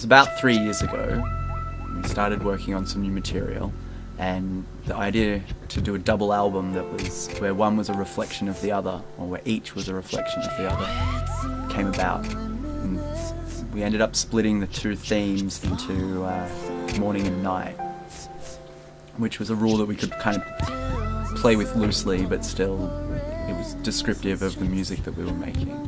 was about 3 years ago. We started working on some new material, and the idea to do a double album that was where one was a reflection of the other, or where each was a reflection of the other, came about. And we ended up splitting the two themes into morning and night, which was a rule that we could kind of play with loosely, but still it was descriptive of the music that we were making.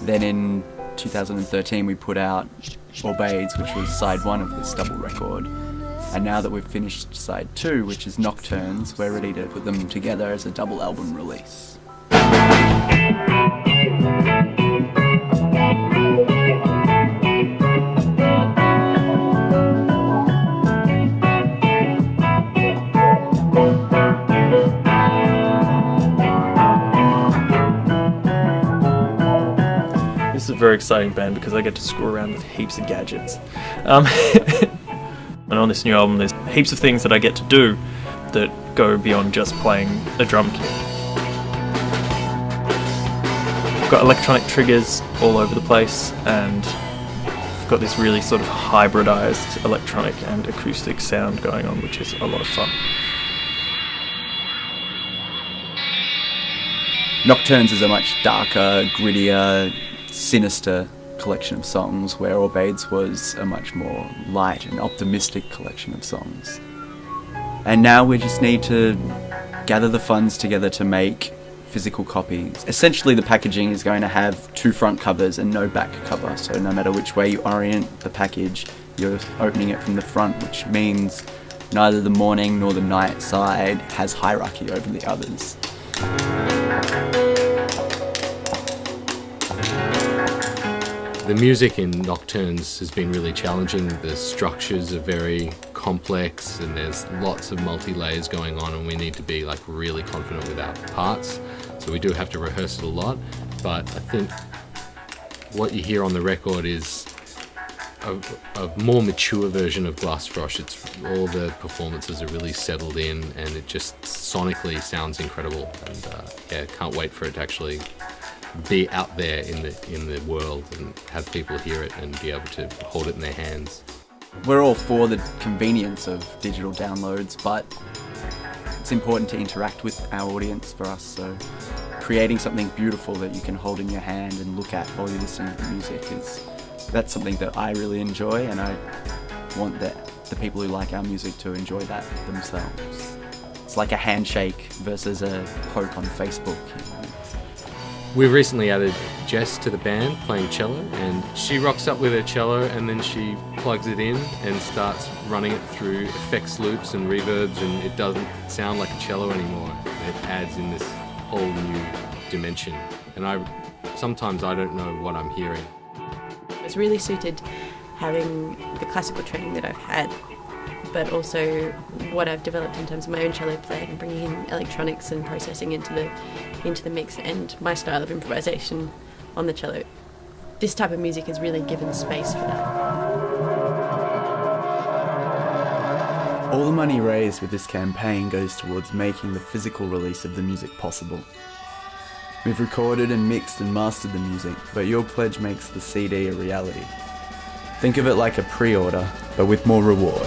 Then in 2013 we put out Aubades, which was side one of this double record, and now that we've finished side two, which is Nocturnes, we're ready to put them together as a double album release. This is a very exciting band because I get to screw around with heaps of gadgets. And on this new album there's heaps of things that I get to do that go beyond just playing a drum kit. I've got electronic triggers all over the place, and I've got this really sort of hybridized electronic and acoustic sound going on, which is a lot of fun. Nocturnes is a much darker, grittier, sinister collection of songs, where Aubades was a much more light and optimistic collection of songs. And now we just need to gather the funds together to make physical copies. Essentially the packaging is going to have two front covers and no back cover, so no matter which way you orient the package, you're opening it from the front, which means neither the morning nor the night side has hierarchy over the others. The music in Nocturnes has been really challenging. The structures are very complex and there's lots of multi-layers going on, and we need to be like really confident with our parts. So we do have to rehearse it a lot, but I think what you hear on the record is a more mature version of Glasfrosch. It's all the performances are really settled in, and it just sonically sounds incredible. And can't wait for it to actually be out there in the world and have people hear it and be able to hold it in their hands. We're all for the convenience of digital downloads, but it's important to interact with our audience for us, so creating something beautiful that you can hold in your hand and look at while you're listening to the music that's something that I really enjoy, and I want the people who like our music to enjoy that themselves. It's like a handshake versus a poke on Facebook, you know? We've recently added Jess to the band playing cello, and she rocks up with her cello and then she plugs it in and starts running it through effects loops and reverbs, and it doesn't sound like a cello anymore. It adds in this whole new dimension, and sometimes I don't know what I'm hearing. It's really suited having the classical training that I've had, but also what I've developed in terms of my own cello playing, bringing in electronics and processing into the mix, and my style of improvisation on the cello. This type of music has really given space for that. All the money raised with this campaign goes towards making the physical release of the music possible. We've recorded and mixed and mastered the music, but your pledge makes the CD a reality. Think of it like a pre-order, but with more reward.